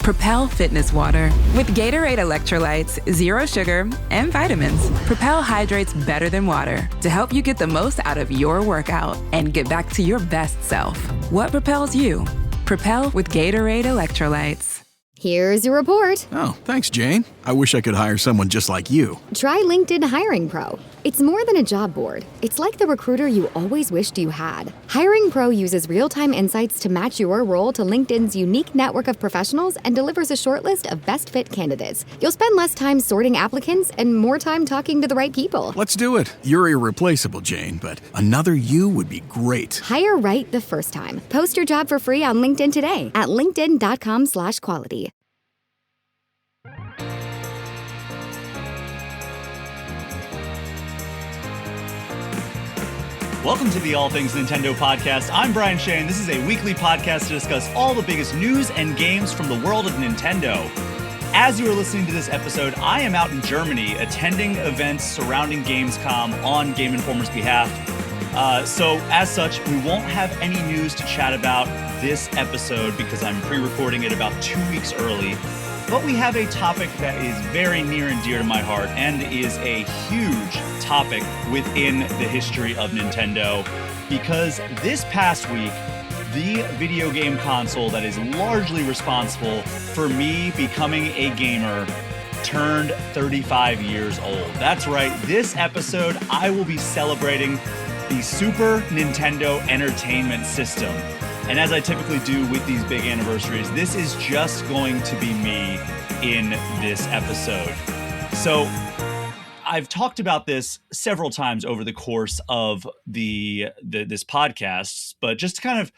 Propel Fitness Water. With Gatorade electrolytes, zero sugar, and vitamins, Propel hydrates better than water to help you get the most out of your workout and get back to your best self. What propels you? Propel with Gatorade electrolytes. Here's your report. Oh, thanks, Jane. I wish I could hire someone just like you. Try LinkedIn Hiring Pro. It's more than a job board. It's like the recruiter you always wished you had. Hiring Pro uses real-time insights to match your role to LinkedIn's unique network of professionals and delivers a shortlist of best fit candidates. You'll spend less time sorting applicants and more time talking to the right people. Let's do it. You're irreplaceable, Jane, but another you would be great. Hire right the first time. Post your job for free on LinkedIn today at linkedin.com/quality. Welcome to the All Things Nintendo podcast. I'm Brian Shane. This is a weekly podcast to discuss all the biggest news and games from the world of Nintendo. As you are listening to this episode, I am out in Germany attending events surrounding Gamescom on Game Informer's behalf. So as such, we won't have any news to chat about this episode because I'm pre-recording it about 2 weeks early. But we have a topic that is very near and dear to my heart and is a huge topic within the history of Nintendo, because this past week, the video game console that is largely responsible for me becoming a gamer turned 35 years old. That's right, this episode I will be celebrating the Super Nintendo Entertainment System. And as I typically do with these big anniversaries, this is just going to be me in this episode. So I've talked about this several times over the course of this podcast, but just to kind of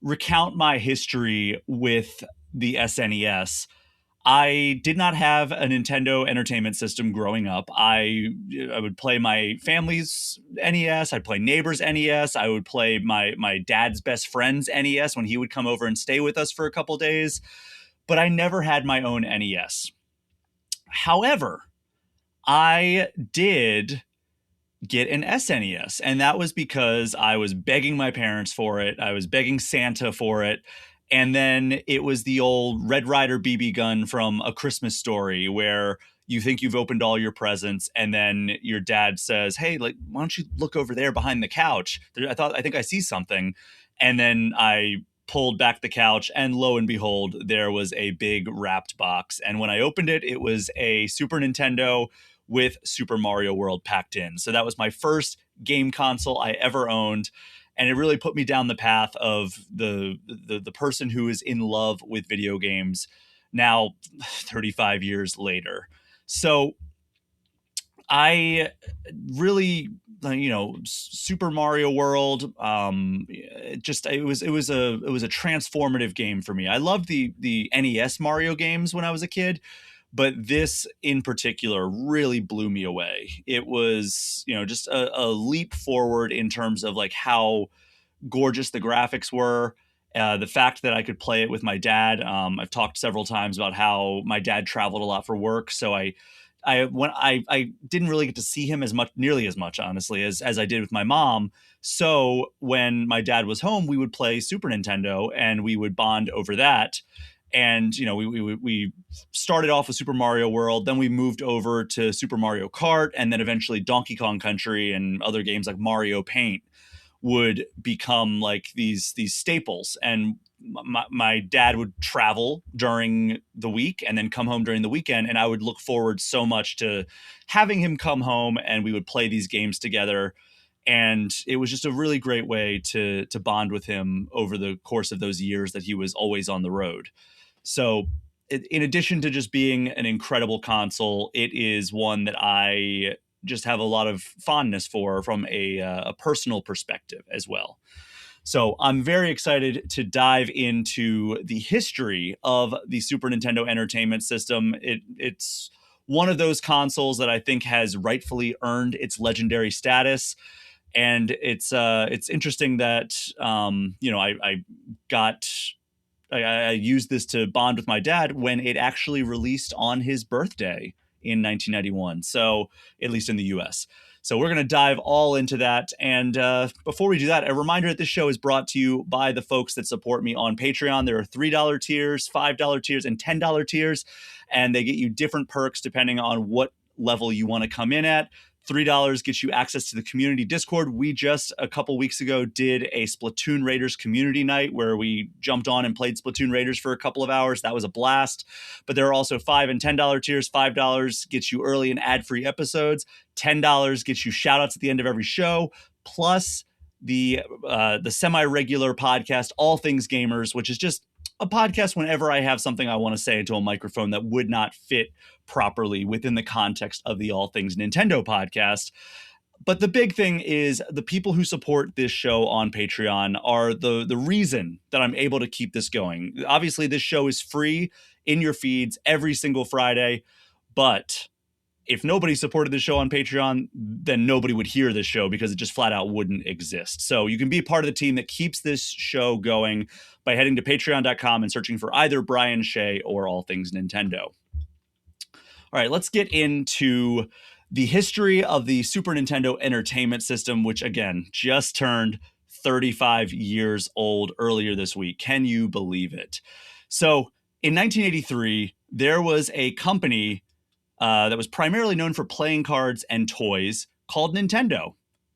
recount my history with the SNES, I did not have a Nintendo Entertainment System growing up. I would play my family's NES. I'd play neighbors' NES. I would play my dad's best friend's NES when he would come over and stay with us for a couple days. But I never had my own NES. However, I did get an SNES, and that was because I was begging my parents for it. I was begging Santa for it. And then it was the old Red Ryder BB gun from A Christmas Story, where you think you've opened all your presents, and then your dad says, "Hey, why don't you look over there behind the couch? I think I see something." And then I pulled back the couch, and lo and behold, there was a big wrapped box. And when I opened it, it was a Super Nintendo with Super Mario World packed in. So that was my first game console I ever owned. And it really put me down the path of the person who is in love with video games now 35 years later. So I really, Super Mario World, it was a transformative game for me. I loved the NES Mario games when I was a kid, but this in particular really blew me away. It was, just a leap forward in terms of like how gorgeous the graphics were. The fact that I could play it with my dad. I've talked several times about how my dad traveled a lot for work. So I didn't really get to see him nearly as much, honestly, as I did with my mom. So when my dad was home, we would play Super Nintendo and we would bond over that. And, we started off with Super Mario World, then we moved over to Super Mario Kart, and then eventually Donkey Kong Country and other games like Mario Paint would become like these staples. And my dad would travel during the week and then come home during the weekend. And I would look forward so much to having him come home and we would play these games together. And it was just a really great way to bond with him over the course of those years that he was always on the road. So in addition to just being an incredible console, it is one that I just have a lot of fondness for from a personal perspective as well. So I'm very excited to dive into the history of the Super Nintendo Entertainment System. It's one of those consoles that I think has rightfully earned its legendary status. And it's interesting that, I used this to bond with my dad when it actually released on his birthday in 1991. So at least in the US. So we're going to dive all into that. And before we do that, a reminder that this show is brought to you by the folks that support me on Patreon. There are $3 tiers, $5 tiers, and $10 tiers, and they get you different perks depending on what level you want to come in at. $3 gets you access to the community Discord. We just a couple weeks ago did a Splatoon Raiders community night where we jumped on and played Splatoon Raiders for a couple of hours. That was a blast. But there are also $5 and $10 tiers. $5 gets you early and ad-free episodes. $10 gets you shout outs at the end of every show, plus the semi-regular podcast, All Things Gamers, which is just a podcast whenever I have something I want to say into a microphone that would not fit properly within the context of the All Things Nintendo podcast. But the big thing is the people who support this show on Patreon are the reason that I'm able to keep this going. Obviously, this show is free in your feeds every single Friday, but if nobody supported the show on Patreon, then nobody would hear this show because it just flat out wouldn't exist. So you can be part of the team that keeps this show going by heading to patreon.com and searching for either Brian Shea or All Things Nintendo. All right, let's get into the history of the Super Nintendo Entertainment System, which again, just turned 35 years old earlier this week. Can you believe it? So in 1983, there was a company that was primarily known for playing cards and toys called Nintendo.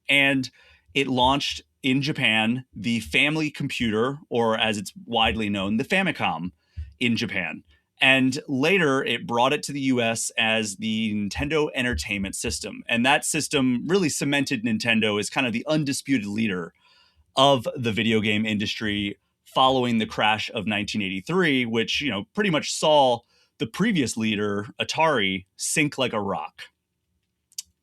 And it launched in Japan the family computer, or as it's widely known, the Famicom in Japan. And later it brought it to the US as the Nintendo Entertainment System. And that system really cemented Nintendo as kind of the undisputed leader of the video game industry following the crash of 1983, which, you know, pretty much saw the previous leader, Atari, sink like a rock.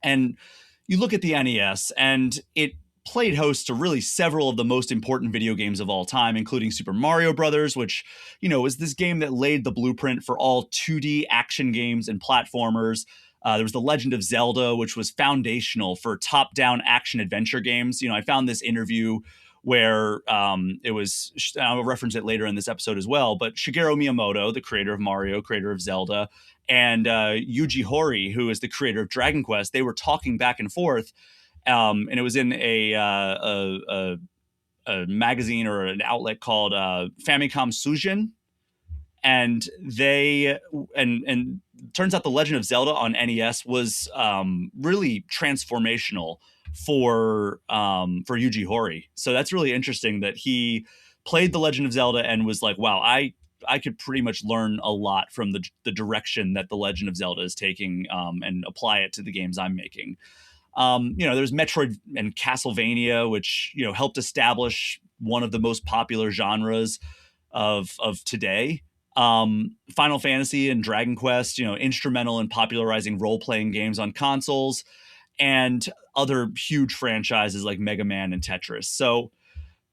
And you look at the NES, and it played host to really several of the most important video games of all time, including Super Mario Brothers, which, you know, was this game that laid the blueprint for all 2D action games and platformers. There was The Legend of Zelda, which was foundational for top-down action adventure games. You know, I found this interview where it was, I'll reference it later in this episode as well, but Shigeru Miyamoto, the creator of Mario, creator of Zelda, and Yuji Horii, who is the creator of Dragon Quest, they were talking back and forth, and it was in a magazine or an outlet called Famicom Sujin, and and turns out The Legend of Zelda on NES was really transformational for Yuji Horii. So that's really interesting that he played The Legend of Zelda and was like, wow, I could pretty much learn a lot from the direction that The Legend of Zelda is taking and apply it to the games I'm making. You know, there's Metroid and Castlevania, which, you know, helped establish one of the most popular genres of today. Final Fantasy and Dragon Quest, you know, instrumental in popularizing role-playing games on consoles, and other huge franchises like Mega Man and Tetris. So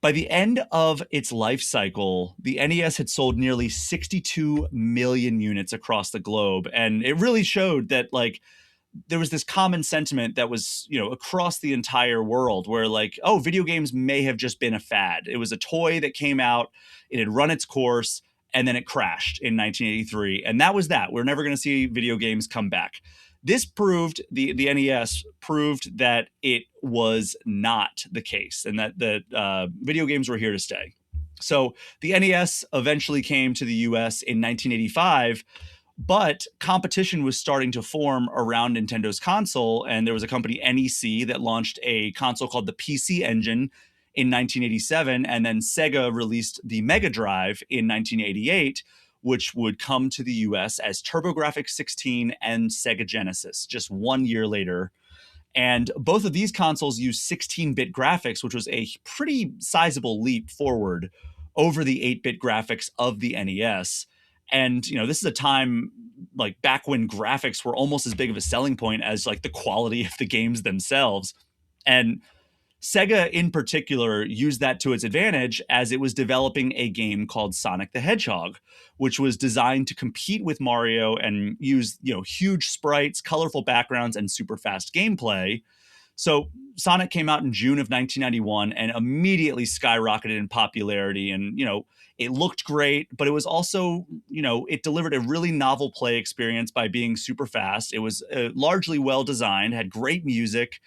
by the end of its life cycle, the NES had sold nearly 62 million units across the globe. And it really showed that, like, there was this common sentiment that was, you know, across the entire world where, like, oh, video games may have just been a fad. It was a toy that came out, it had run its course, and then it crashed in 1983. And that was that. We're never going to see video games come back. This proved, the NES proved that it was not the case, and that video games were here to stay. So the NES eventually came to the US in 1985, but competition was starting to form around Nintendo's console, and there was a company, NEC, that launched a console called the PC Engine in 1987, and then Sega released the Mega Drive in 1988, which would come to the US as TurboGrafx-16 and Sega Genesis just 1 year later. And both of these consoles used 16-bit graphics, which was a pretty sizable leap forward over the 8-bit graphics of the NES. And, you know, this is a time like back when graphics were almost as big of a selling point as like the quality of the games themselves. And Sega in particular used that to its advantage as it was developing a game called Sonic the Hedgehog, which was designed to compete with Mario and use, you know, huge sprites, colorful backgrounds, and super fast gameplay. So Sonic came out in June of 1991 and immediately skyrocketed in popularity. And, it looked great, but it was also, it delivered a really novel play experience by being super fast. It was largely well designed, had great music.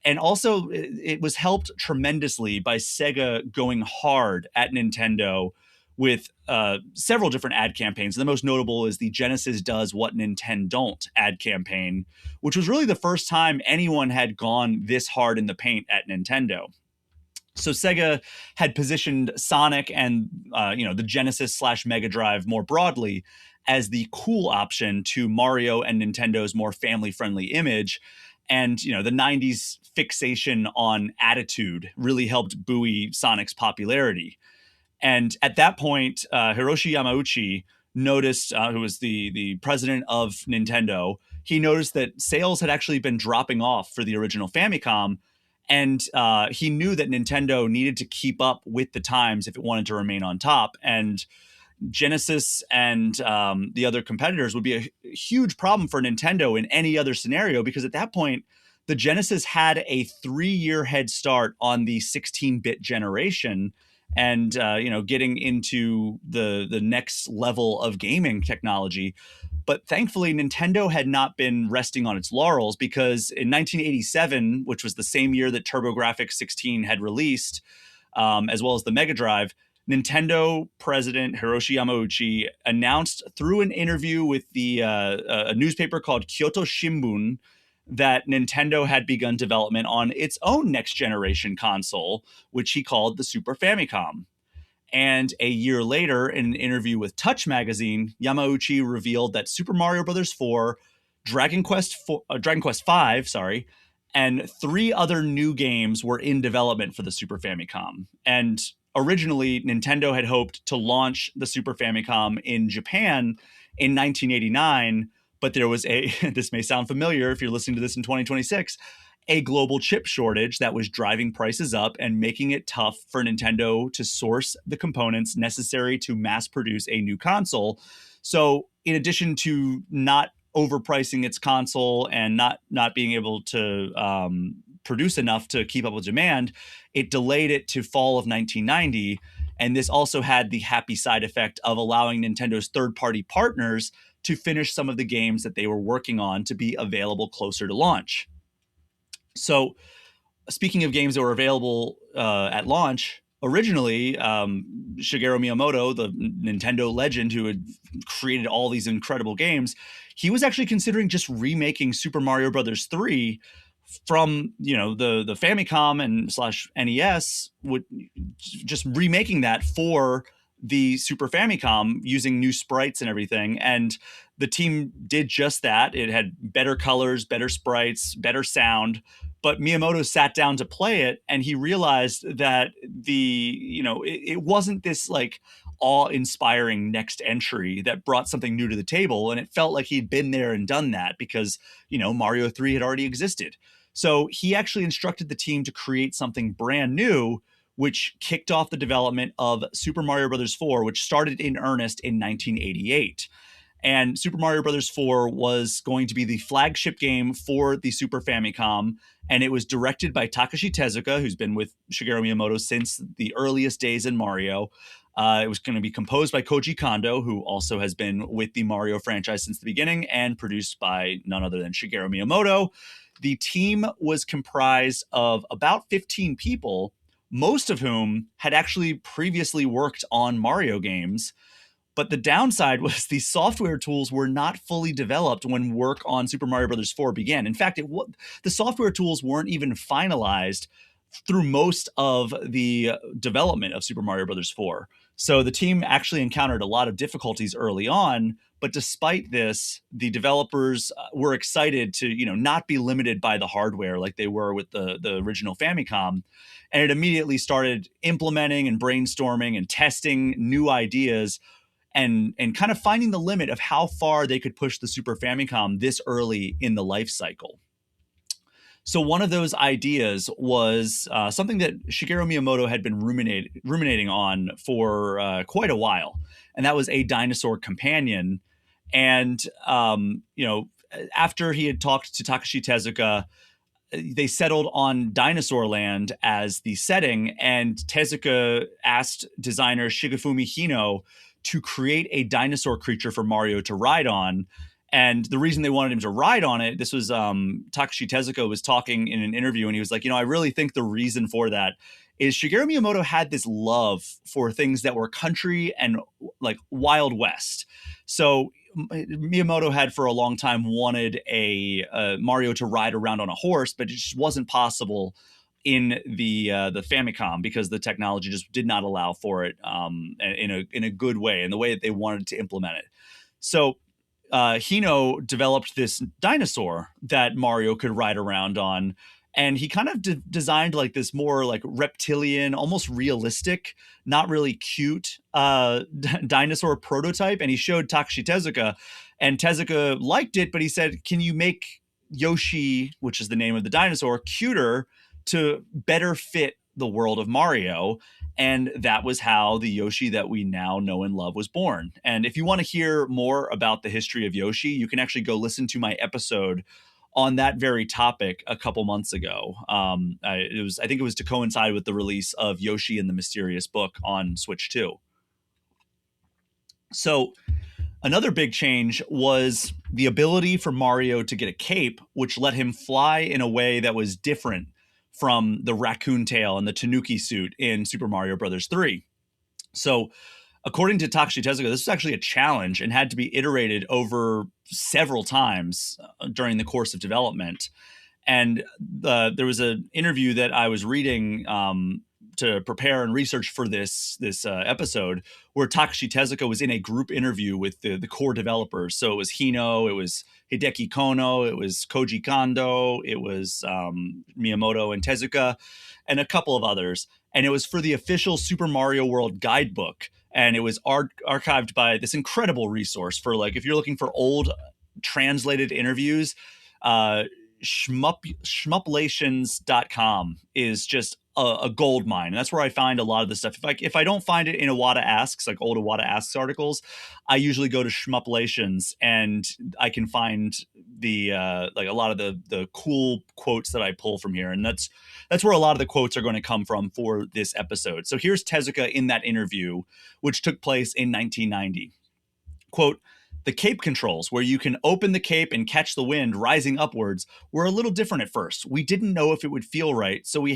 And also, it was helped tremendously by Sega going hard at Nintendo with several different ad campaigns. The most notable is the Genesis Does What Nintendo Don't ad campaign, which was really the first time anyone had gone this hard in the paint at Nintendo. So Sega had positioned Sonic and the Genesis / Mega Drive more broadly as the cool option to Mario and Nintendo's more family-friendly image. And, the 90s fixation on attitude really helped buoy Sonic's popularity. And at that point, Hiroshi Yamauchi noticed, who was the president of Nintendo, he noticed that sales had actually been dropping off for the original Famicom. And he knew that Nintendo needed to keep up with the times if it wanted to remain on top. And Genesis and the other competitors would be a huge problem for Nintendo in any other scenario, because at that point, the Genesis had a 3-year head start on the 16-bit generation and, getting into the next level of gaming technology. But thankfully, Nintendo had not been resting on its laurels, because in 1987, which was the same year that TurboGrafx 16 had released, as well as the Mega Drive, Nintendo president Hiroshi Yamauchi announced through an interview with a newspaper called Kyoto Shimbun that Nintendo had begun development on its own next generation console, which he called the Super Famicom. And a year later, in an interview with Touch Magazine, Yamauchi revealed that Super Mario Bros. 4, Dragon Quest V, and 3 other new games were in development for the Super Famicom. And originally, Nintendo had hoped to launch the Super Famicom in Japan in 1989, but there was this may sound familiar if you're listening to this in 2026, a global chip shortage that was driving prices up and making it tough for Nintendo to source the components necessary to mass produce a new console. So in addition to not overpricing its console and not being able to produce enough to keep up with demand, it delayed it to fall of 1990. And this also had the happy side effect of allowing Nintendo's third-party partners to finish some of the games that they were working on to be available closer to launch. So speaking of games that were available at launch, originally, Shigeru Miyamoto, the Nintendo legend who had created all these incredible games, he was actually considering just remaking Super Mario Bros. 3 from, the Famicom and /NES, just remaking that for the Super Famicom using new sprites and everything. And the team did just that. It had better colors, better sprites, better sound. But Miyamoto sat down to play it, and he realized that it wasn't this like awe-inspiring next entry that brought something new to the table. And it felt like he'd been there and done that because, Mario 3 had already existed. So he actually instructed the team to create something brand new, which kicked off the development of Super Mario Bros. 4, which started in earnest in 1988. And Super Mario Bros. 4 was going to be the flagship game for the Super Famicom, and it was directed by Takashi Tezuka, who's been with Shigeru Miyamoto since the earliest days in Mario. It was going to be composed by Koji Kondo, who also has been with the Mario franchise since the beginning, and produced by none other than Shigeru Miyamoto. The team was comprised of about 15 people, most of whom had actually previously worked on Mario games. But the downside was the software tools were not fully developed when work on Super Mario Bros. 4 began. In fact, the software tools weren't even finalized through most of the development of Super Mario Bros. 4. So the team actually encountered a lot of difficulties early on. But despite this, the developers were excited to, not be limited by the hardware like they were with the original Famicom. And it immediately started implementing and brainstorming and testing new ideas and kind of finding the limit of how far they could push the Super Famicom this early in the life cycle. So one of those ideas was something that Shigeru Miyamoto had been ruminating on for quite a while, and that was a dinosaur companion. And after he had talked to Takashi Tezuka, they settled on Dinosaur Land as the setting, and Tezuka asked designer Shigefumi Hino to create a dinosaur creature for Mario to ride on. And the reason they wanted him to ride on it, this was Takashi Tezuka was talking in an interview, and he was like, I really think the reason for that is Shigeru Miyamoto had this love for things that were country and like Wild West. So Miyamoto had for a long time wanted a Mario to ride around on a horse, but it just wasn't possible in the Famicom because the technology just did not allow for it in a good way, in the way that they wanted to implement it. So Hino developed this dinosaur that Mario could ride around on. And he kind of designed like this more like reptilian, almost realistic, not really cute dinosaur prototype. And he showed Takashi Tezuka, and Tezuka liked it, but he said, can you make Yoshi, which is the name of the dinosaur, cuter to better fit the world of Mario? And that was how the Yoshi that we now know and love was born. And if you want to hear more about the history of Yoshi, you can actually go listen to my episode on that very topic a couple months ago. I think it was to coincide with the release of Yoshi and the Mysterious Book on Switch 2. So another big change was the ability for Mario to get a cape, which let him fly in a way that was different from the raccoon tail and the Tanuki suit in Super Mario Bros. 3. So according to Takashi Tezuka, this was actually a challenge and had to be iterated over several times during the course of development. And there was an interview that I was reading to prepare and research for this episode, where Takashi Tezuka was in a group interview with the core developers. So it was Hino, it was Hideki Kono, it was Koji Kondo, it was Miyamoto and Tezuka, and a couple of others. And it was for the official Super Mario World guidebook. And it was archived by this incredible resource for, like, if you're looking for old translated interviews, shmuplations.com is just a gold mine. And that's where I find a lot of this stuff. If I don't find it in Iwata Asks, like old Iwata Asks articles, I usually go to Shmuplations, and I can find the like a lot of the cool quotes that I pull from here. And that's where a lot of the quotes are going to come from for this episode. So here's Tezuka in that interview, which took place in 1990. Quote, "The cape controls, where you can open the cape and catch the wind rising upwards, were a little different at first. We didn't know if it would feel right, so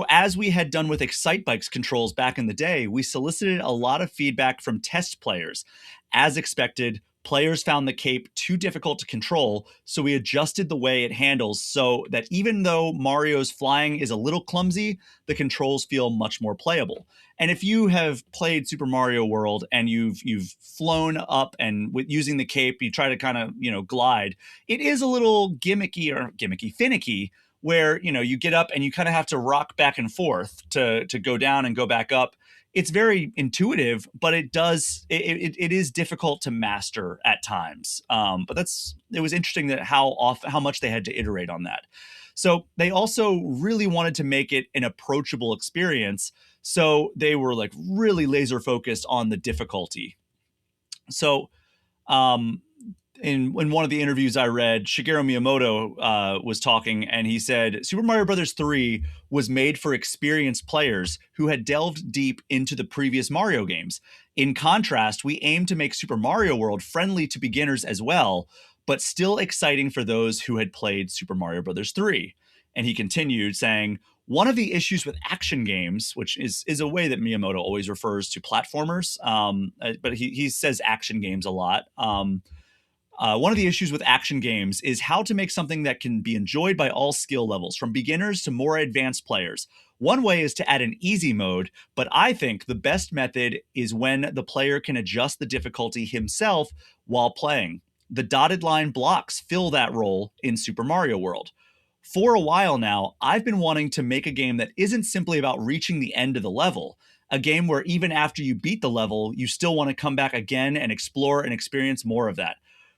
as we had done with Excitebike's controls back in the day, we solicited a lot of feedback from test players. As expected, players found the cape too difficult to control, so we adjusted the way it handles so that even though Mario's flying is a little clumsy, the controls feel much more playable." And if you have played Super Mario World and you've flown up and using the cape, you try to kind of, glide, it is a little finicky, where, you get up and you kind of have to rock back and forth to go down and go back up. It's very intuitive, but it is difficult to master at times. But it was interesting that how much they had to iterate on that. So they also really wanted to make it an approachable experience. So they were like really laser focused on the difficulty. So in one of the interviews I read, Shigeru Miyamoto was talking, and he said, Super Mario Bros. 3 was made for experienced players who had delved deep into the previous Mario games. In contrast, we aim to make Super Mario World friendly to beginners as well, but still exciting for those who had played Super Mario Bros. 3. And he continued saying, one of the issues with action games, which is a way that Miyamoto always refers to platformers, but he says action games a lot. One of the issues with action games is how to make something that can be enjoyed by all skill levels, from beginners to more advanced players. One way is to add an easy mode, but I think the best method is when the player can adjust the difficulty himself while playing. The dotted line blocks fill that role in Super Mario World. For a while now, I've been wanting to make a game that isn't simply about reaching the end of the level, a game where even after you beat the level, you still want to come back again and explore and experience more of that.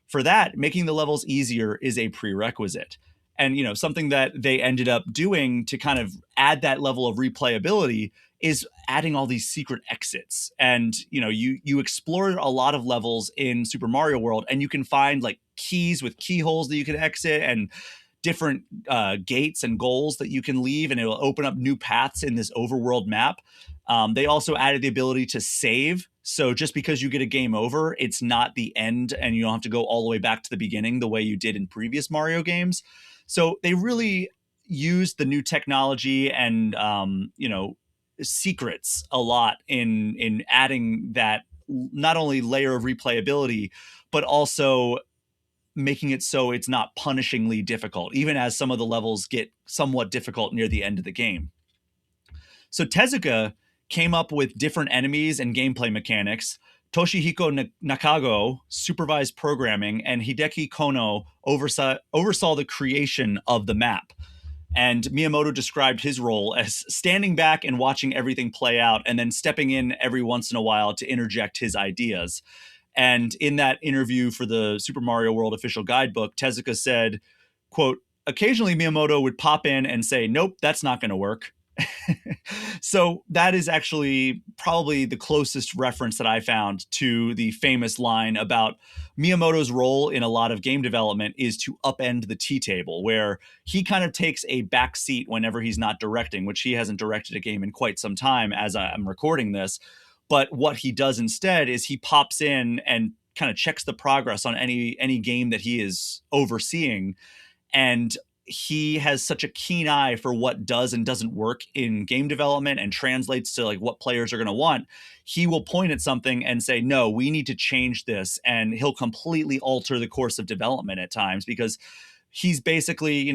For that, making the levels easier is a prerequisite. And, something that they ended up doing to kind of add that level of replayability is adding all these secret exits. And, you explore a lot of levels in Super Mario World, and you can find like keys with keyholes that you can exit, and different gates and goals that you can leave, and it will open up new paths in this overworld map. They also added the ability to save. So just because you get a game over, it's not the end, and you don't have to go all the way back to the beginning the way you did in previous Mario games. So they really used the new technology and secrets a lot in adding that not only layer of replayability, but also making it so it's not punishingly difficult, even as some of the levels get somewhat difficult near the end of the game. So Tezuka came up with different enemies and gameplay mechanics. Toshihiko Nakago supervised programming, and Hideki Kono oversaw the creation of the map. And Miyamoto described his role as standing back and watching everything play out, and then stepping in every once in a while to interject his ideas. And in that interview for the Super Mario World official guidebook, Tezuka said, quote, "Occasionally Miyamoto would pop in and say, nope, that's not going to work." So that is actually probably the closest reference that I found to the famous line about Miyamoto's role in a lot of game development is to upend the tea table, where he kind of takes a back seat whenever he's not directing, which he hasn't directed a game in quite some time as I'm recording this. But what he does instead is he pops in and kind of checks the progress on any game that he is overseeing. And he has such a keen eye for what does and doesn't work in game development and translates to like what players are going to want. He will point at something and say, no, we need to change this. And he'll completely alter the course of development at times, because he's basically,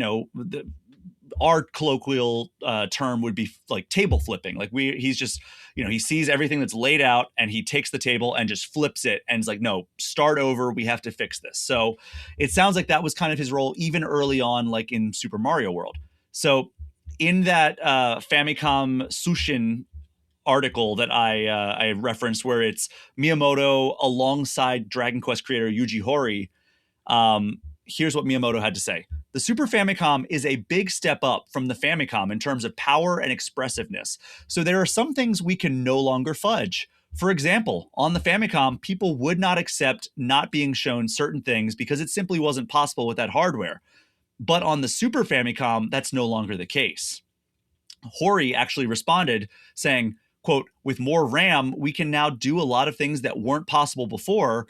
our colloquial term would be like table flipping. Like he's just, he sees everything that's laid out and he takes the table and just flips it and is like, no, start over. We have to fix this. So it sounds like that was kind of his role even early on, like in Super Mario World. So in that Famicom Sushin article that I referenced, where it's Miyamoto alongside Dragon Quest creator Yuji Horii, here's what Miyamoto had to say. The Super Famicom is a big step up from the Famicom in terms of power and expressiveness. So there are some things we can no longer fudge. For example, on the Famicom, people would not accept not being shown certain things because it simply wasn't possible with that hardware. But on the Super Famicom, that's no longer the case. Horii actually responded saying, quote, "With more RAM, we can now do a lot of things that weren't possible before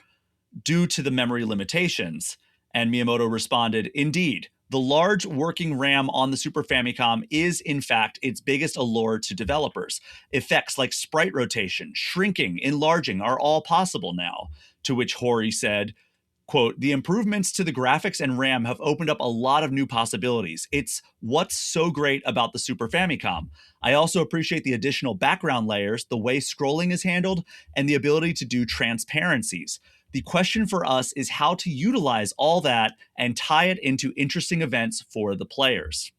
due to the memory limitations." And Miyamoto responded, "Indeed, the large working RAM on the Super Famicom is, in fact, its biggest allure to developers. Effects like sprite rotation, shrinking, enlarging are all possible now." To which Horii said, quote, "The improvements to the graphics and RAM have opened up a lot of new possibilities. It's what's so great about the Super Famicom. I also appreciate the additional background layers, the way scrolling is handled, and the ability to do transparencies. The question for us is how to utilize all that and tie it into interesting events for the players."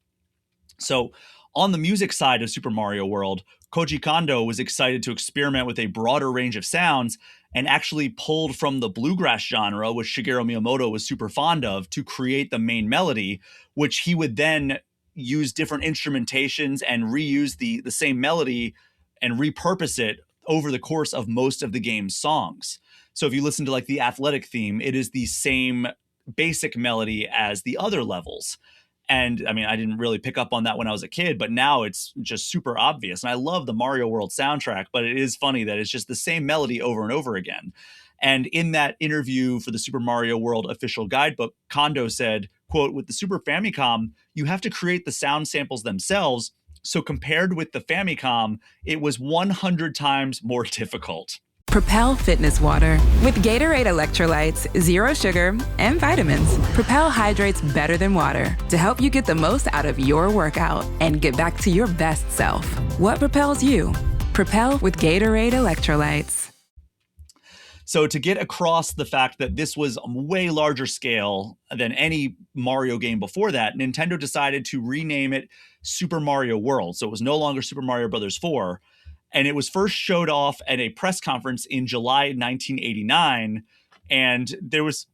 So on the music side of Super Mario World, Koji Kondo was excited to experiment with a broader range of sounds and actually pulled from the bluegrass genre, which Shigeru Miyamoto was super fond of, to create the main melody, which he would then use different instrumentations and reuse the same melody and repurpose it over the course of most of the game's songs. So if you listen to like the athletic theme, it is the same basic melody as the other levels. And I mean, I didn't really pick up on that when I was a kid, but now it's just super obvious. And I love the Mario World soundtrack, but it is funny that it's just the same melody over and over again. And in that interview for the Super Mario World official guidebook, Kondo said, quote, "With the Super Famicom, you have to create the sound samples themselves. So compared with the Famicom, it was 100 times more difficult." Propel Fitness Water. With Gatorade electrolytes, zero sugar, and vitamins, Propel hydrates better than water to help you get the most out of your workout and get back to your best self. What propels you? Propel with Gatorade electrolytes. So to get across the fact that this was a way larger scale than any Mario game before that, Nintendo decided to rename it Super Mario World. So it was no longer Super Mario Bros. 4. And it was first showed off at a press conference in July 1989. And there was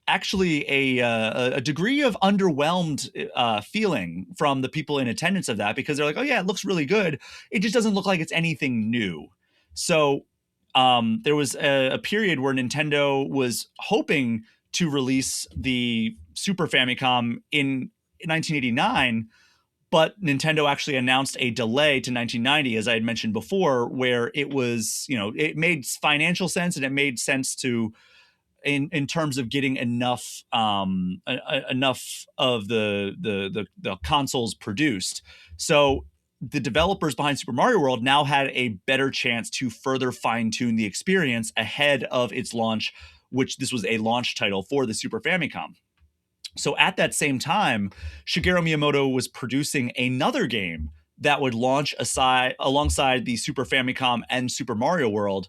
actually a degree of underwhelmed feeling from the people in attendance of that, because they're like, oh yeah, it looks really good. It just doesn't look like it's anything new. So there was a period where Nintendo was hoping to release the Super Famicom in 1989, but Nintendo actually announced a delay to 1990, as I had mentioned before, where it was, it made financial sense, and it made sense to in terms of getting enough enough of the consoles produced. So the developers behind Super Mario World now had a better chance to further fine-tune the experience ahead of its launch, which this was a launch title for the Super Famicom. So at that same time, Shigeru Miyamoto was producing another game that would launch alongside the Super Famicom and Super Mario World.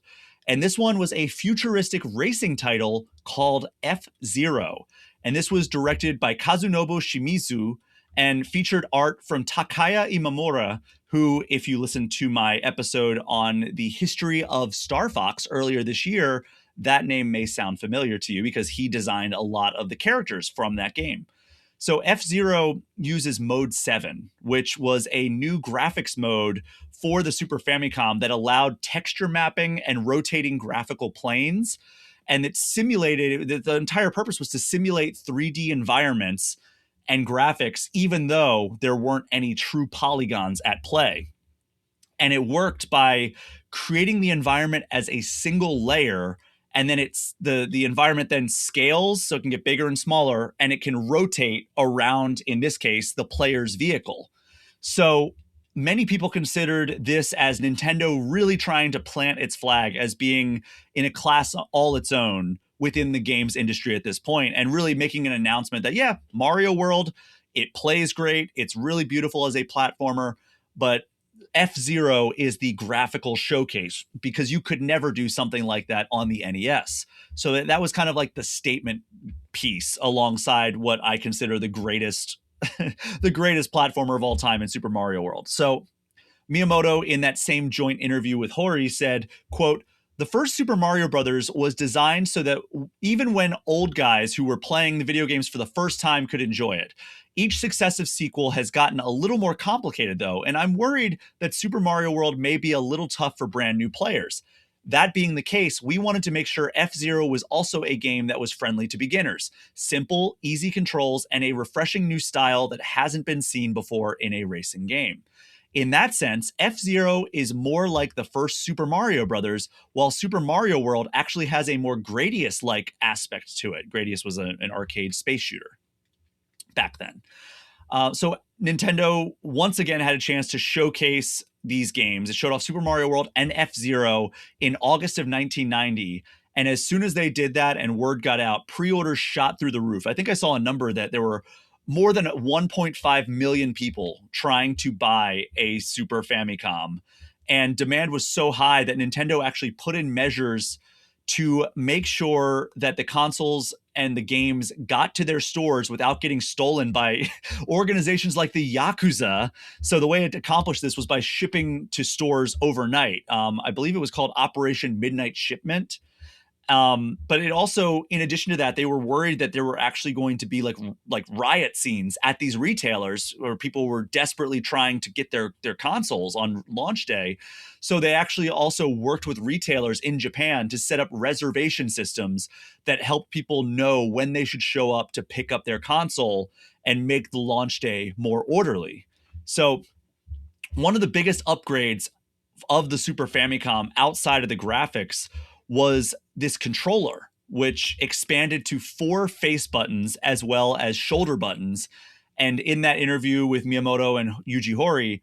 And this one was a futuristic racing title called F-Zero. And this was directed by Kazunobu Shimizu and featured art from Takaya Imamura, who, if you listen to my episode on the history of Star Fox earlier this year, that name may sound familiar to you because he designed a lot of the characters from that game. So F-Zero uses Mode 7, which was a new graphics mode for the Super Famicom that allowed texture mapping and rotating graphical planes. And it simulated, the entire purpose was to simulate 3D environments and graphics, even though there weren't any true polygons at play. And it worked by creating the environment as a single layer, and then it's the environment then scales so it can get bigger and smaller, and it can rotate around, in this case, the player's vehicle. So many people considered this as Nintendo really trying to plant its flag as being in a class all its own within the games industry at this point, and really making an announcement that, yeah, Mario World, it plays great, it's really beautiful as a platformer, but F-Zero is the graphical showcase because you could never do something like that on the NES. So that was kind of like the statement piece alongside what I consider the greatest the greatest platformer of all time in Super Mario World. So Miyamoto, in that same joint interview with Hori, said, quote, "The first Super Mario Brothers was designed so that even when old guys who were playing the video games for the first time could enjoy it. Each successive sequel has gotten a little more complicated, though, and I'm worried that Super Mario World may be a little tough for brand new players. That being the case, we wanted to make sure F-Zero was also a game that was friendly to beginners. Simple, easy controls, and a refreshing new style that hasn't been seen before in a racing game. In that sense, F-Zero is more like the first Super Mario Brothers, while Super Mario World actually has a more Gradius-like aspect to it." Gradius was an arcade space shooter back then. So Nintendo once again had a chance to showcase these games. It showed off Super Mario World and F-Zero in August of 1990. And as soon as they did that and word got out, pre-orders shot through the roof. I think I saw a number that there were more than 1.5 million people trying to buy a Super Famicom. And demand was so high that Nintendo actually put in measures to make sure that the consoles and the games got to their stores without getting stolen by organizations like the Yakuza. So the way it accomplished this was by shipping to stores overnight. I believe it was called Operation Midnight Shipment. But it also, in addition to that, they were worried that there were actually going to be like riot scenes at these retailers where people were desperately trying to get their consoles on launch day. So they actually also worked with retailers in Japan to set up reservation systems that help people know when they should show up to pick up their console and make the launch day more orderly. So one of the biggest upgrades of the Super Famicom outside of the graphics was this controller, which expanded to 4 face buttons as well as shoulder buttons. And in that interview with Miyamoto and Yuji Horii,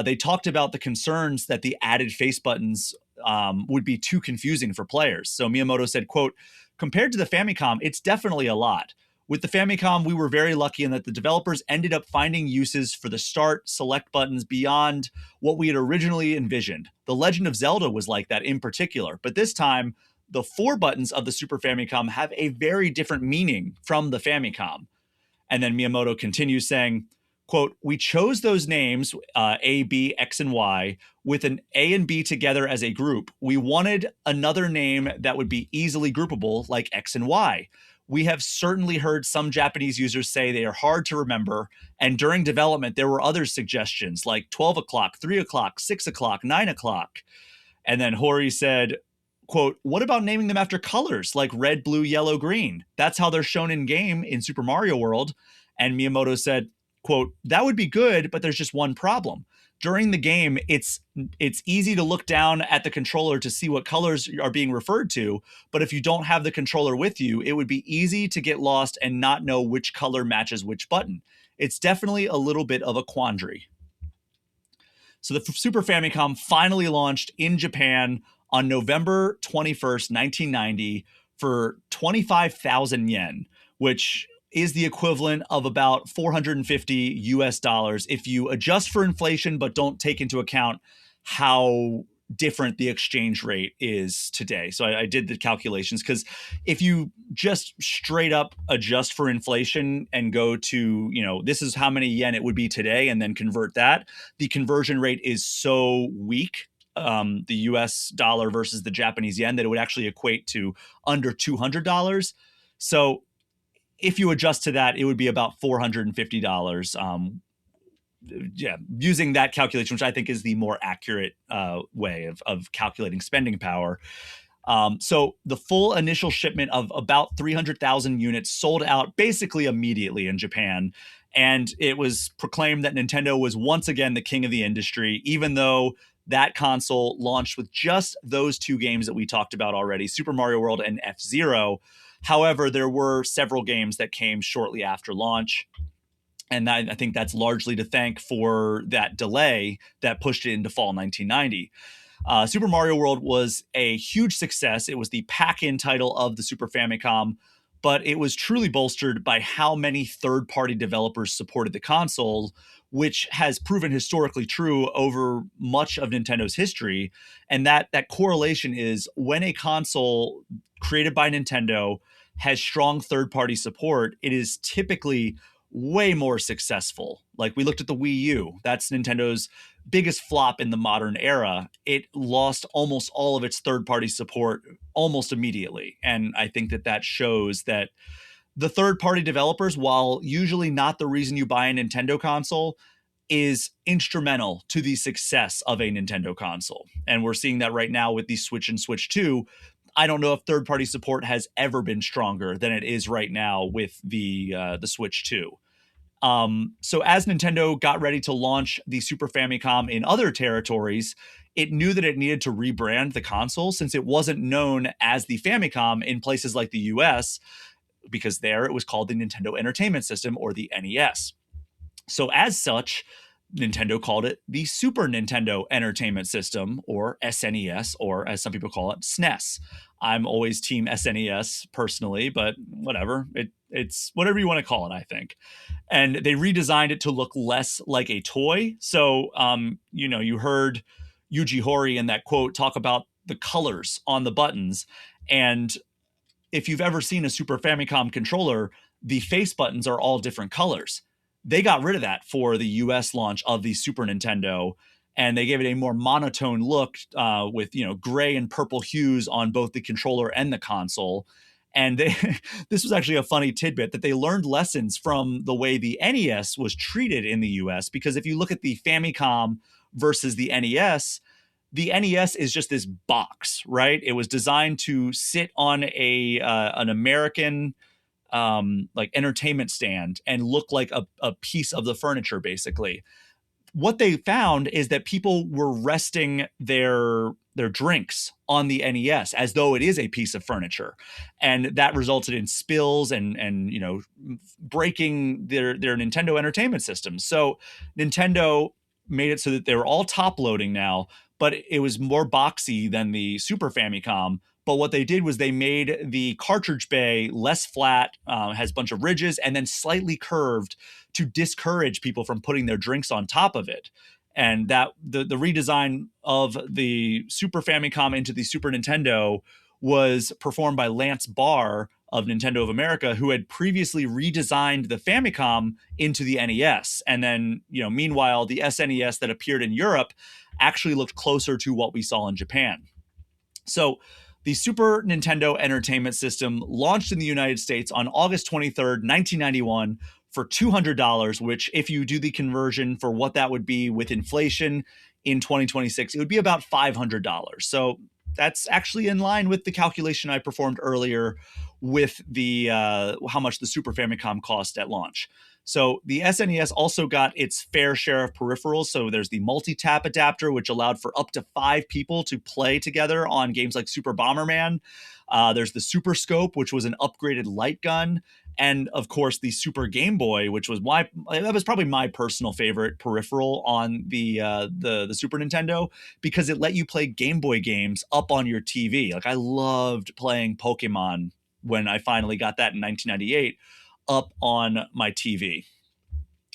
they talked about the concerns that the added face buttons would be too confusing for players. So Miyamoto said, quote, "Compared to the Famicom, it's definitely a lot. With the Famicom, we were very lucky in that the developers ended up finding uses for the start, select buttons beyond what we had originally envisioned. The Legend of Zelda was like that in particular, but this time, the 4 buttons of the Super Famicom have a very different meaning from the Famicom." And then Miyamoto continues saying, quote, "We chose those names, A, B, X, and Y, with an A and B together as a group. We wanted another name that would be easily groupable like X and Y. We have certainly heard some Japanese users say they are hard to remember, and during development, there were other suggestions like 12 o'clock, 3 o'clock, 6 o'clock, 9 o'clock. And then Horii said, quote, "What about naming them after colors like red, blue, yellow, green? That's how they're shown in game in Super Mario World. And Miyamoto said, quote, "That would be good, but there's just one problem. During the game, it's easy to look down at the controller to see what colors are being referred to, but if you don't have the controller with you, it would be easy to get lost and not know which color matches which button. It's definitely a little bit of a quandary." So the Super Famicom finally launched in Japan on November 21st, 1990 for 25,000 yen, which is the equivalent of about 450 US dollars if you adjust for inflation but don't take into account how different the exchange rate is today. So I did the calculations, because if you just straight up adjust for inflation and go to, this is how many yen it would be today and then convert that, the conversion rate is so weak, the US dollar versus the Japanese yen, that it would actually equate to under $200. So if you adjust to that, it would be about $450. Using that calculation, which I think is the more accurate way of calculating spending power. So the full initial shipment of about 300,000 units sold out basically immediately in Japan. And it was proclaimed that Nintendo was once again the king of the industry, even though that console launched with just those two games that we talked about already, Super Mario World and F-Zero. However, there were several games that came shortly after launch. And I think that's largely to thank for that delay that pushed it into fall 1990. Super Mario World was a huge success. It was the pack-in title of the Super Famicom, but it was truly bolstered by how many third-party developers supported the console, which has proven historically true over much of Nintendo's history. And that correlation is, when a console created by Nintendo has strong third-party support, it is typically way more successful. Like, we looked at the Wii U. That's Nintendo's biggest flop in the modern era. It lost almost all of its third-party support almost immediately. And I think that shows that the third-party developers, while usually not the reason you buy a Nintendo console, is instrumental to the success of a Nintendo console. And we're seeing that right now with the Switch and Switch 2. I don't know if third-party support has ever been stronger than it is right now with the Switch 2. So as Nintendo got ready to launch the Super Famicom in other territories, it knew that it needed to rebrand the console, since it wasn't known as the Famicom in places like the US, because there it was called the Nintendo Entertainment System, or the NES. So as such, Nintendo called it the Super Nintendo Entertainment System, or SNES, or as some people call it, SNES. I'm always team SNES personally, but whatever. It's whatever you want to call it, I think. And they redesigned it to look less like a toy. So, you heard Yuji Horii in that quote talk about the colors on the buttons. And if you've ever seen a Super Famicom controller, the face buttons are all different colors. They got rid of that for the US launch of the Super Nintendo, and they gave it a more monotone look with, gray and purple hues on both the controller and the console. And this was actually a funny tidbit, that they learned lessons from the way the NES was treated in the US, because if you look at the Famicom versus the NES is just this box, right? It was designed to sit on an American like entertainment stand and look like a piece of the furniture, basically. What they found is that people were resting their drinks on the NES as though it is a piece of furniture, and that resulted in spills and breaking their Nintendo Entertainment System. So Nintendo made it so that they were all top loading now, but it was more boxy than the Super Famicom. But what they did was they made the cartridge bay less flat, has a bunch of ridges, and then slightly curved to discourage people from putting their drinks on top of it. And that the redesign of the Super Famicom into the Super Nintendo was performed by Lance Barr of Nintendo of America, who had previously redesigned the Famicom into the NES. And then, meanwhile, the SNES that appeared in Europe actually looked closer to what we saw in Japan. So the Super Nintendo Entertainment System launched in the United States on August 23rd, 1991 for $200, which, if you do the conversion for what that would be with inflation in 2026, it would be about $500. So that's actually in line with the calculation I performed earlier with the how much the Super Famicom cost at launch. So the SNES also got its fair share of peripherals. So there's the multi-tap adapter, which allowed for up to 5 people to play together on games like Super Bomberman. There's the Super Scope, which was an upgraded light gun. And of course, the Super Game Boy, which was that was probably my personal favorite peripheral on the Super Nintendo, because it let you play Game Boy games up on your TV. Like I loved playing Pokemon when I finally got that in 1998 up on my TV.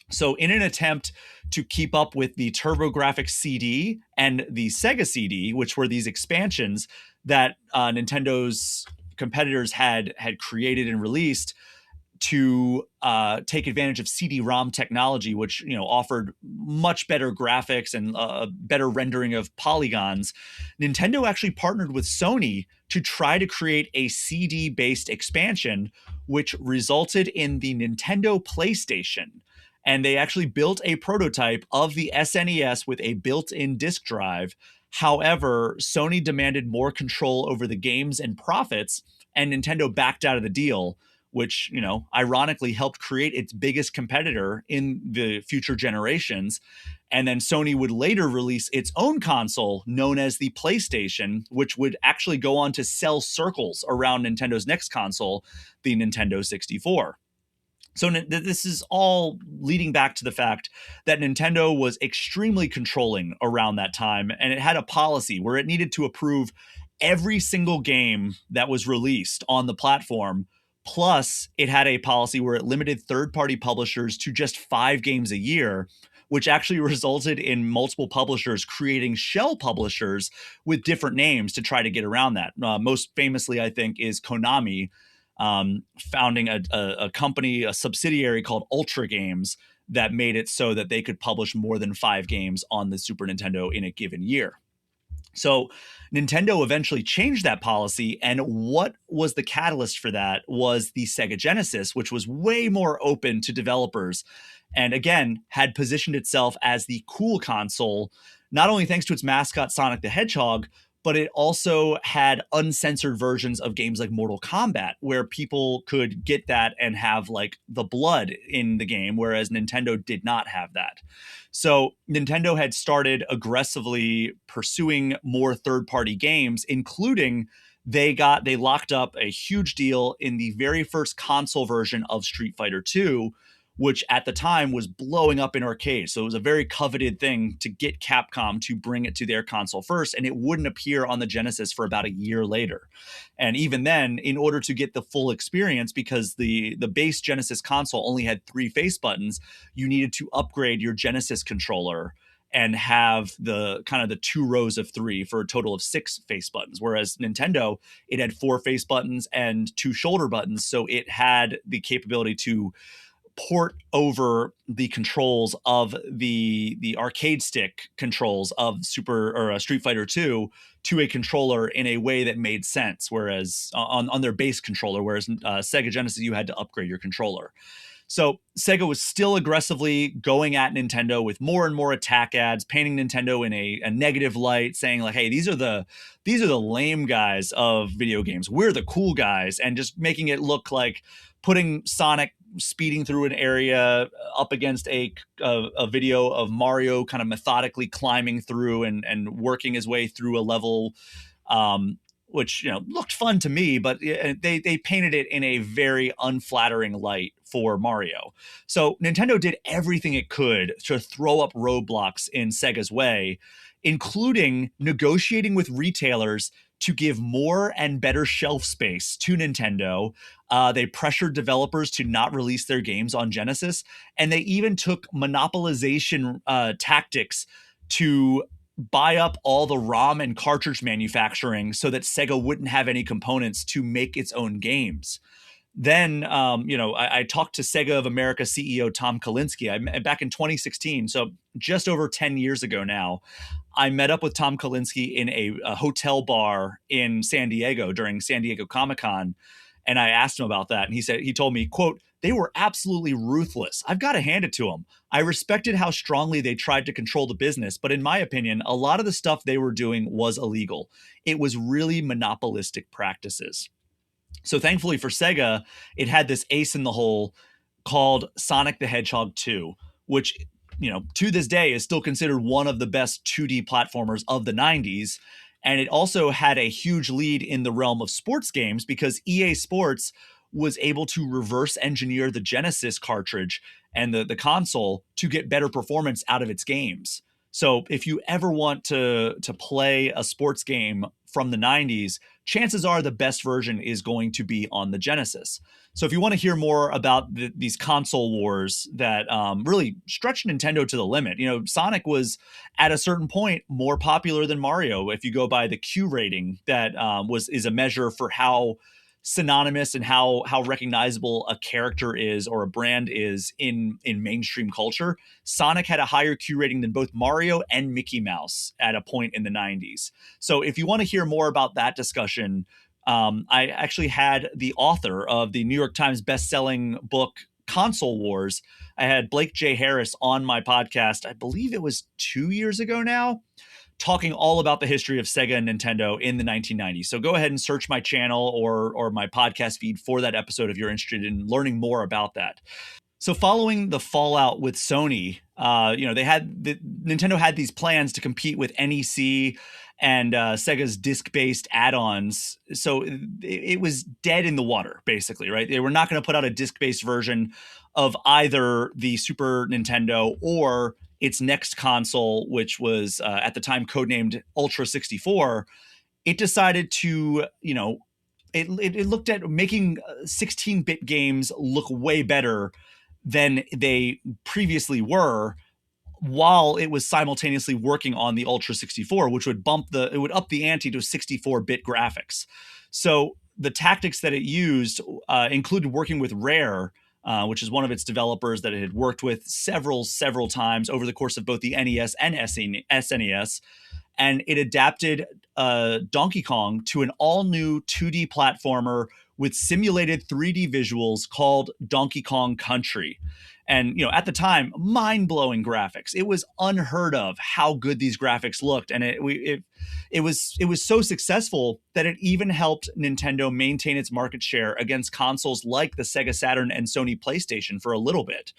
So in an attempt to keep up with the TurboGrafx CD and the Sega CD, which were these expansions that Nintendo's competitors had created and released to take advantage of CD-ROM technology, which offered much better graphics and better rendering of polygons, Nintendo actually partnered with Sony to try to create a CD-based expansion, which resulted in the Nintendo PlayStation. And they actually built a prototype of the SNES with a built-in disk drive. However, Sony demanded more control over the games and profits, and Nintendo backed out of the deal, which, ironically helped create its biggest competitor in the future generations. And then Sony would later release its own console known as the PlayStation, which would actually go on to sell circles around Nintendo's next console, the Nintendo 64. So this is all leading back to the fact that Nintendo was extremely controlling around that time, and it had a policy where it needed to approve every single game that was released on the platform. Plus, it had a policy where it limited third-party publishers to just 5 games a year, which actually resulted in multiple publishers creating shell publishers with different names to try to get around that. Most famously, I think, is Konami, founding a company, a subsidiary called Ultra Games, that made it so that they could publish more than 5 games on the Super Nintendo in a given year. So Nintendo eventually changed that policy, and what was the catalyst for that was the Sega Genesis, which was way more open to developers, and again had positioned itself as the cool console, not only thanks to its mascot Sonic the Hedgehog, but it also had uncensored versions of games like Mortal Kombat, where people could get that and have like the blood in the game, whereas Nintendo did not have that. So Nintendo had started aggressively pursuing more third-party games, including they locked up a huge deal in the very first console version of Street Fighter II, which at the time was blowing up in arcades. So it was a very coveted thing to get Capcom to bring it to their console first, and it wouldn't appear on the Genesis for about a year later. And even then, in order to get the full experience, because the base Genesis console only had 3 face buttons, you needed to upgrade your Genesis controller and have the 2 rows of 3 for a total of 6 face buttons. Whereas Nintendo, it had 4 face buttons and 2 shoulder buttons. So it had the capability to port over the controls of the arcade stick controls of Street Fighter 2 to a controller in a way that made sense, whereas on their base controller, whereas Sega Genesis, you had to upgrade your controller. So Sega was still aggressively going at Nintendo with more and more attack ads, painting Nintendo in a negative light, saying like, hey, these are the lame guys of video games. We're the cool guys, and just making it look like putting Sonic speeding through an area up against a video of Mario kind of methodically climbing through and working his way through a level, which looked fun to me, but they painted it in a very unflattering light for Mario. So Nintendo did everything it could to throw up roadblocks in Sega's way, including negotiating with retailers to give more and better shelf space to Nintendo. They pressured developers to not release their games on Genesis, and they even took monopolization tactics to buy up all the ROM and cartridge manufacturing so that Sega wouldn't have any components to make its own games. Then, I talked to Sega of America CEO Tom Kalinske back in 2016, so just over 10 years ago now. I met up with Tom Kalinske in a hotel bar in San Diego during San Diego Comic-Con, and I asked him about that, and he told me, quote, "They were absolutely ruthless. I've got to hand it to them. I respected how strongly they tried to control the business, but in my opinion, a lot of the stuff they were doing was illegal. It was really monopolistic practices." So thankfully for Sega, it had this ace in the hole called Sonic the Hedgehog 2, which, to this day is still considered one of the best 2D platformers of the 90s. And it also had a huge lead in the realm of sports games because EA Sports was able to reverse engineer the Genesis cartridge and the console to get better performance out of its games. So if you ever want to play a sports game from the 90s, chances are the best version is going to be on the Genesis. So if you want to hear more about these console wars that really stretched Nintendo to the limit, Sonic was at a certain point more popular than Mario. If you go by the Q rating, that is a measure for how synonymous and how recognizable a character is or a brand is in mainstream culture. Sonic had a higher Q rating than both Mario and Mickey Mouse at a point in the 90s. So if you want to hear more about that discussion, I actually had the author of the New York Times best-selling book Console Wars. I had Blake J. Harris on my podcast, I believe it was 2 years ago now, talking all about the history of Sega and Nintendo in the 1990s. So go ahead and search my channel or my podcast feed for that episode if you're interested in learning more about that. So following the fallout with Sony, Nintendo had these plans to compete with NEC and Sega's disc-based add-ons. So it was dead in the water, basically, right? They were not going to put out a disc-based version of either the Super Nintendo or its next console, which was at the time codenamed Ultra 64. It decided to, it looked at making 16-bit games look way better than they previously were, while it was simultaneously working on the Ultra 64, which would up the ante to 64-bit graphics. So the tactics that it used included working with Rare, which is one of its developers that it had worked with several times over the course of both the NES and SNES. And it adapted Donkey Kong to an all-new 2D platformer with simulated 3D visuals called Donkey Kong Country. And, at the time, mind-blowing graphics. It was unheard of how good these graphics looked. And it was so successful that it even helped Nintendo maintain its market share against consoles like the Sega Saturn and Sony PlayStation for a little bit.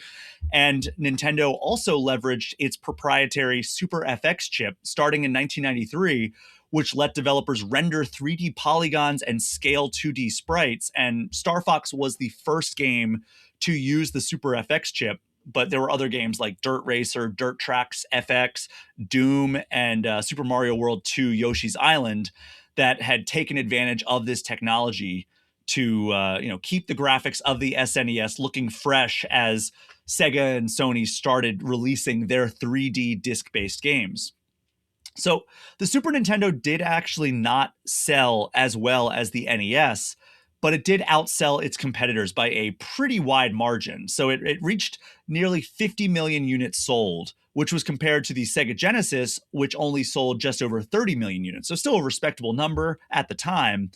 And Nintendo also leveraged its proprietary Super FX chip starting in 1993, which let developers render 3D polygons and scale 2D sprites. And Star Fox was the first game to use the Super FX chip, but there were other games like Dirt Racer, Dirt Tracks FX, Doom, and Super Mario World 2 Yoshi's Island that had taken advantage of this technology to keep the graphics of the SNES looking fresh as Sega and Sony started releasing their 3D disc-based games. So the Super Nintendo did actually not sell as well as the NES, but it did outsell its competitors by a pretty wide margin. So it reached nearly 50 million units sold, which was compared to the Sega Genesis, which only sold just over 30 million units. So still a respectable number at the time,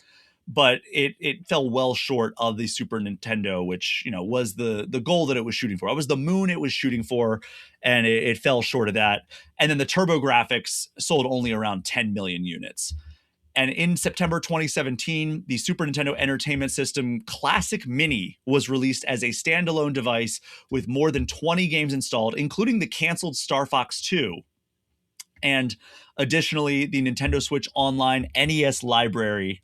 but it fell well short of the Super Nintendo, which, was the goal that it was shooting for. It was the moon it was shooting for, and it fell short of that. And then the TurboGrafx sold only around 10 million units. And in September 2017, the Super Nintendo Entertainment System Classic Mini was released as a standalone device with more than 20 games installed, including the canceled Star Fox 2. And additionally, the Nintendo Switch Online SNES library,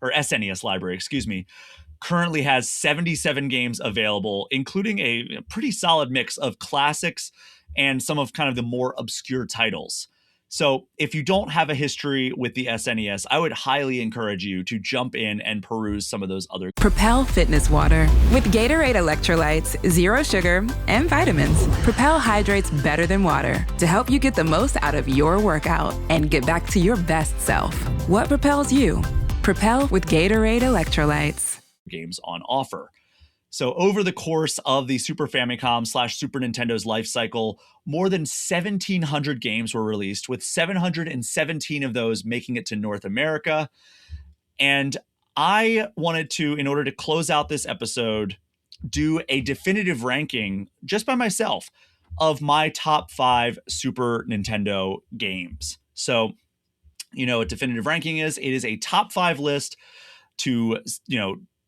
currently has 77 games available, including a pretty solid mix of classics and some of kind of the more obscure titles. So if you don't have a history with the SNES, I would highly encourage you to jump in and peruse some of those other. Propel Fitness Water. With Gatorade electrolytes, zero sugar, and vitamins, Propel hydrates better than water to help you get the most out of your workout and get back to your best self. What propels you? Propel with Gatorade electrolytes. Games on offer. So over the course of the Super Famicom / Super Nintendo's life cycle, more than 1,700 games were released, with 717 of those making it to North America. And I wanted to, in order to close out this episode, do a definitive ranking just by myself of my top 5 Super Nintendo games. So, what definitive ranking is. It is a top 5 list to,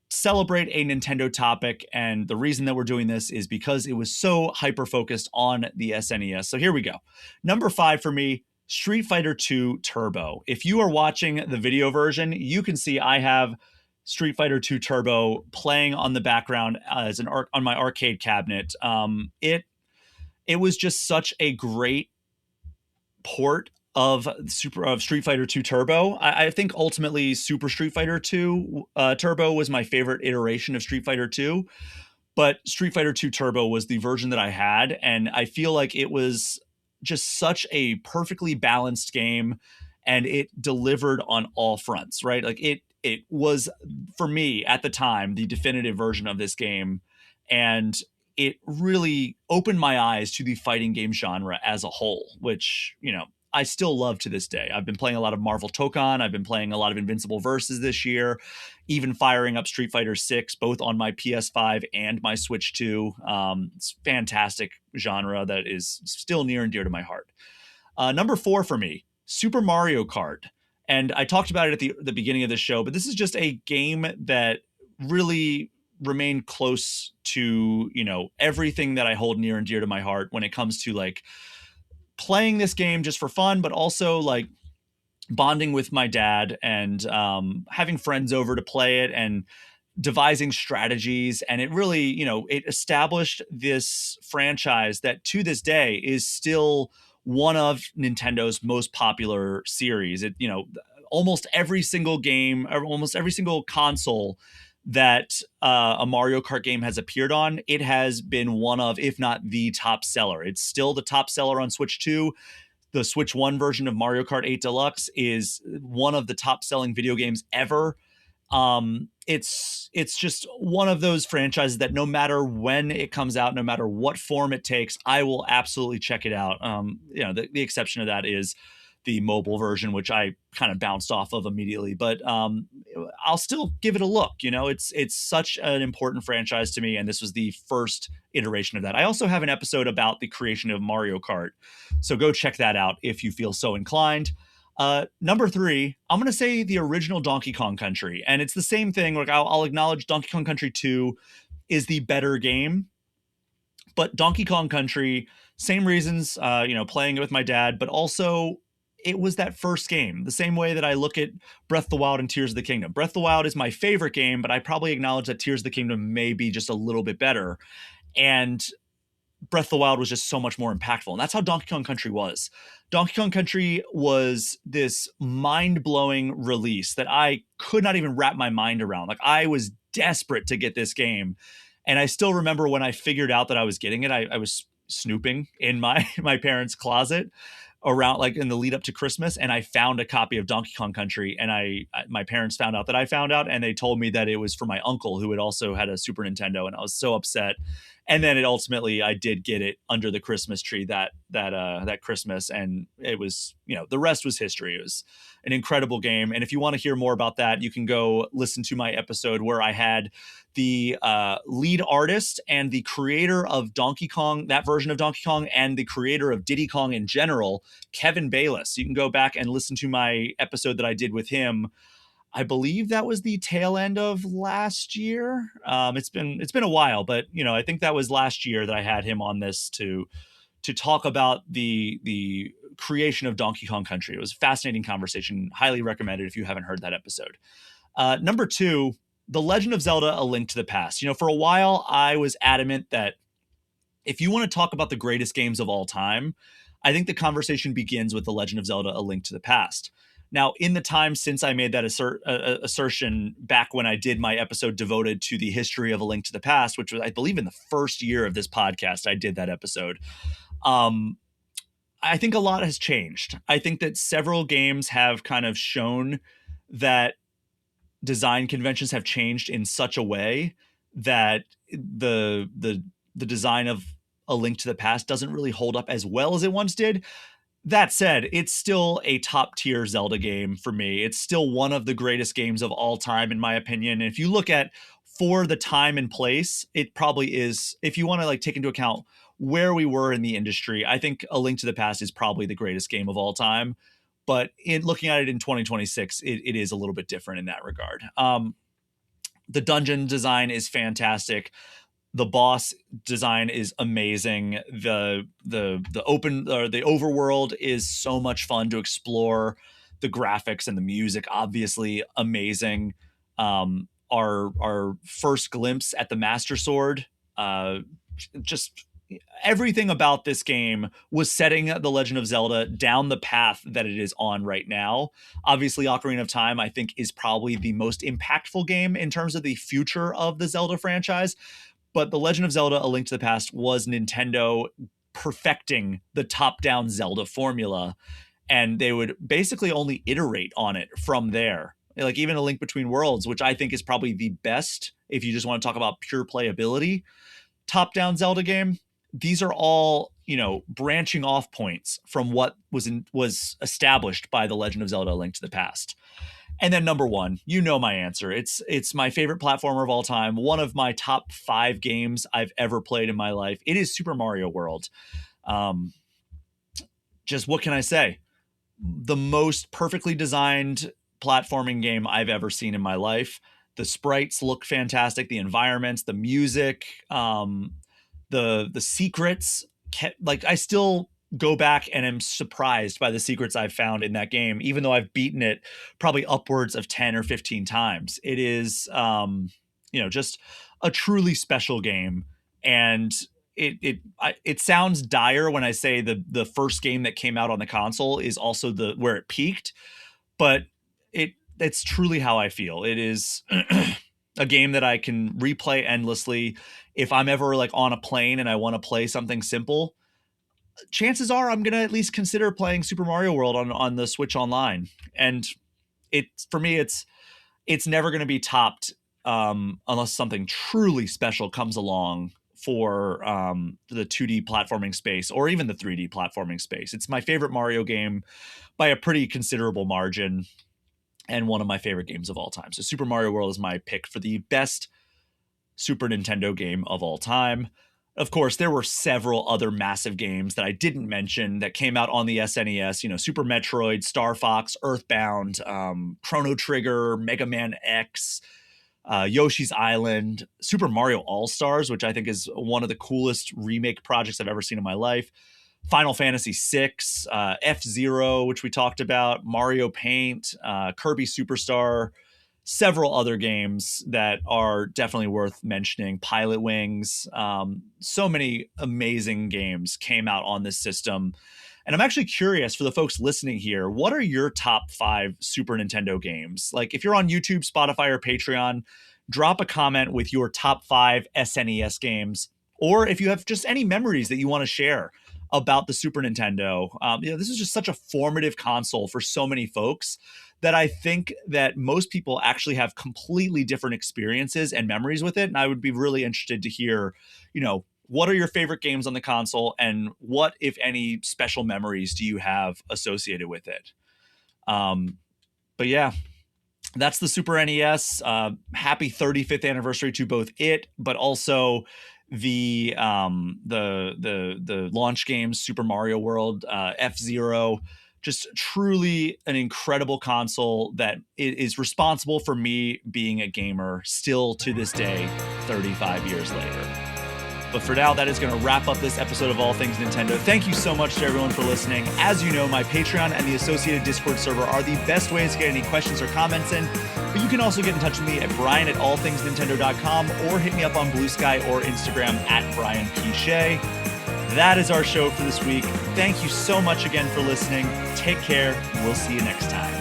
celebrate a Nintendo topic. And the reason that we're doing this is because it was so hyper-focused on the SNES. So here we go. Number 5 for me, Street Fighter 2 Turbo. If you are watching the video version, you can see I have Street Fighter 2 Turbo playing on the background as on my arcade cabinet. It was just such a great port of Street Fighter 2 Turbo. I think ultimately Super Street Fighter 2 Turbo was my favorite iteration of Street Fighter 2, but Street Fighter 2 Turbo was the version that I had, and I feel like it was just such a perfectly balanced game, and it delivered on all fronts, right? Like it was, for me at the time, the definitive version of this game, and it really opened my eyes to the fighting game genre as a whole, which, I still love to this day. I've been playing a lot of Marvel Tokon. I've been playing a lot of Invincible Versus this year, even firing up Street Fighter 6, both on my PS5 and my Switch 2. It's fantastic genre that is still near and dear to my heart. Number 4 for me, Super Mario Kart. And I talked about it at the beginning of the show, but this is just a game that really remained close to, everything that I hold near and dear to my heart when it comes to like playing this game just for fun, but also like bonding with my dad and having friends over to play it and devising strategies. And it really, it established this franchise that to this day is still one of Nintendo's most popular series. It, almost every single game, or almost every single console that a Mario Kart game has appeared on, it has been one of, if not the top seller. It's still the top seller on Switch 2. The Switch 1 version of Mario Kart 8 Deluxe is one of the top selling video games ever. It's just one of those franchises that no matter when it comes out, no matter what form it takes, I will absolutely check it out. The exception of that is the mobile version, which I kind of bounced off of immediately, but I'll still give it a look. It's such an important franchise to me, and this was the first iteration of that. I also have an episode about the creation of Mario Kart, so go check that out if you feel so inclined. Number 3, I'm going to say the original Donkey Kong Country, and it's the same thing. Like I'll acknowledge Donkey Kong Country 2 is the better game, but Donkey Kong Country, same reasons, playing it with my dad, but also it was that first game, the same way that I look at Breath of the Wild and Tears of the Kingdom. Breath of the Wild is my favorite game, but I probably acknowledge that Tears of the Kingdom may be just a little bit better. And Breath of the Wild was just so much more impactful. And that's how Donkey Kong Country was. Donkey Kong Country was this mind-blowing release that I could not even wrap my mind around. Like, I was desperate to get this game. And I still remember when I figured out that I was getting it, I was snooping in my parents' closet around, like, in the lead up to Christmas, and I found a copy of Donkey Kong Country, and my parents found out that I found out, and they told me that it was for my uncle who had also had a Super Nintendo, and I was so upset. And then I did get it under the Christmas tree that Christmas, and it was, the rest was history. It was an incredible game. And if you want to hear more about that, you can go listen to my episode where I had the lead artist and the creator of Donkey Kong, that version of Donkey Kong, and the creator of Diddy Kong in general, Kevin Bayless. You can go back and listen to my episode that I did with him. I believe that was the tail end of last year. It's been a while, but I think that was last year that I had him on this to talk about the creation of Donkey Kong Country. It was a fascinating conversation. Highly recommended if you haven't heard that episode. Number 2, The Legend of Zelda: A Link to the Past. For a while I was adamant that if you want to talk about the greatest games of all time, I think the conversation begins with The Legend of Zelda: A Link to the Past. Now, in the time since I made that assertion back when I did my episode devoted to the history of A Link to the Past, which was, I believe, in the first year of this podcast, I did that episode. I think a lot has changed. I think that several games have kind of shown that design conventions have changed in such a way that the design of A Link to the Past doesn't really hold up as well as it once did. That said, it's still a top tier Zelda game for me. It's still one of the greatest games of all time, in my opinion. And if you look at for the time and place, it probably is. If you want to take into account where we were in the industry, I think A Link to the Past is probably the greatest game of all time. But in looking at it in 2026, it is a little bit different in that regard. The dungeon design is fantastic. The boss design is amazing. The open or the overworld is so much fun to explore. The graphics and the music, obviously amazing. Our first glimpse at the Master Sword, just everything about this game was setting The Legend of Zelda down the path that it is on right now. Obviously, Ocarina of Time, I think, is probably the most impactful game in terms of the future of the Zelda franchise. But The Legend of Zelda: A Link to the Past was Nintendo perfecting the top-down Zelda formula, and they would basically only iterate on it from there. Like even A Link Between Worlds, which I think is probably the best, if you just want to talk about pure playability, top-down Zelda game. These are all, branching off points from what was established by The Legend of Zelda: A Link to the Past. And then number one, my answer. It's my favorite platformer of all time. One of my top 5 games I've ever played in my life. It is Super Mario World. Just what can I say? The most perfectly designed platforming game I've ever seen in my life. The sprites look fantastic. The environments, the music, the secrets. I still go back and am surprised by the secrets I've found in that game, even though I've beaten it probably upwards of 10 or 15 times. It is, just a truly special game. And it sounds dire when I say the first game that came out on the console is also where it peaked, but it's truly how I feel. It is a game that I can replay endlessly. If I'm ever on a plane and I want to play something simple, chances are I'm going to at least consider playing Super Mario World on the Switch Online. And for me, it's never going to be topped unless something truly special comes along for the 2D platforming space or even the 3D platforming space. It's my favorite Mario game by a pretty considerable margin and one of my favorite games of all time. So Super Mario World is my pick for the best Super Nintendo game of all time. Of course, there were several other massive games that I didn't mention that came out on the SNES, Super Metroid, Star Fox, Earthbound, Chrono Trigger, Mega Man X, Yoshi's Island, Super Mario All-Stars, which I think is one of the coolest remake projects I've ever seen in my life, Final Fantasy VI, F-Zero, which we talked about, Mario Paint, Kirby Superstar, several other games that are definitely worth mentioning. Pilot Wings. So many amazing games came out on this system. And I'm actually curious for the folks listening here, what are your top 5 Super Nintendo games? If you're on YouTube, Spotify, or Patreon, drop a comment with your top 5 SNES games. Or if you have just any memories that you want to share about the Super Nintendo. This is just such a formative console for so many folks that I think that most people actually have completely different experiences and memories with it. And I would be really interested to hear, what are your favorite games on the console and what, if any, special memories do you have associated with it? But yeah, that's the Super NES. Happy 35th anniversary to both it, but also the launch games, Super Mario World, F-Zero. Just truly an incredible console that is responsible for me being a gamer still to this day, 35 years later. But for now, that is going to wrap up this episode of All Things Nintendo. Thank you so much to everyone for listening. As you know, my Patreon and the associated Discord server are the best ways to get any questions or comments in. But you can also get in touch with me at brian@allthingsnintendo.com or hit me up on Blue Sky or Instagram at Brian P. Shea. That is our show for this week. Thank you so much again for listening. Take care, and we'll see you next time.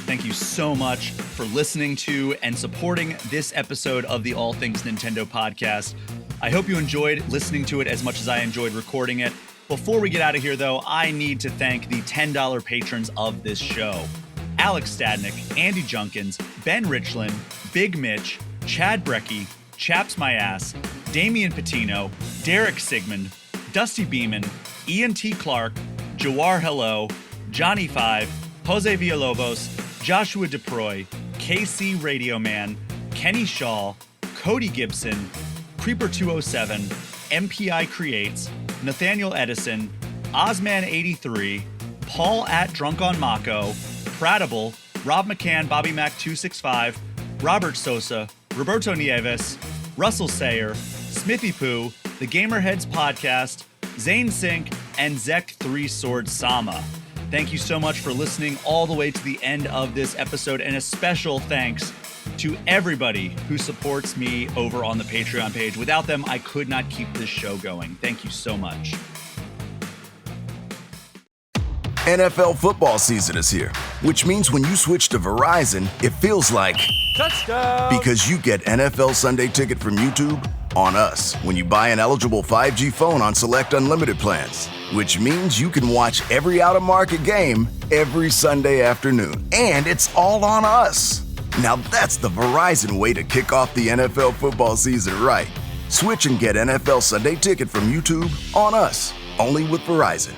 Thank you so much for listening to and supporting this episode of the All Things Nintendo podcast. I hope you enjoyed listening to it as much as I enjoyed recording it. Before we get out of here, though, I need to thank the $10 patrons of this show. Alex Stadnick, Andy Junkins, Ben Richland, Big Mitch, Chad Brecky, Chaps My Ass, Damian Patino, Derek Sigmund, Dusty Beeman, Ian T. Clark, Jawar Hello, Johnny Five, Jose Villalobos, Joshua DeProy, KC Radio Man, Kenny Shaw, Cody Gibson, Creeper207, MPI Creates, Nathaniel Edison, Ozman83, Paul at Drunk on Mako, Pratable, Rob McCann, Bobby Mac 265, Robert Sosa, Roberto Nieves, Russell Sayer, Smithy Poo, The Gamerheads Podcast, Zane Sink, and Zek 3 Sword Sama. Thank you so much for listening all the way to the end of this episode, and a special thanks to everybody who supports me over on the Patreon page. Without them, I could not keep this show going. Thank you so much. NFL football season is here, which means when you switch to Verizon, it feels like touchdown, because you get NFL Sunday Ticket from YouTube on us when you buy an eligible 5G phone on select unlimited plans, which means you can watch every out-of-market game every Sunday afternoon, and it's all on us. Now that's the Verizon way to kick off the NFL football season right. Switch and get NFL Sunday Ticket from YouTube on us, only with Verizon.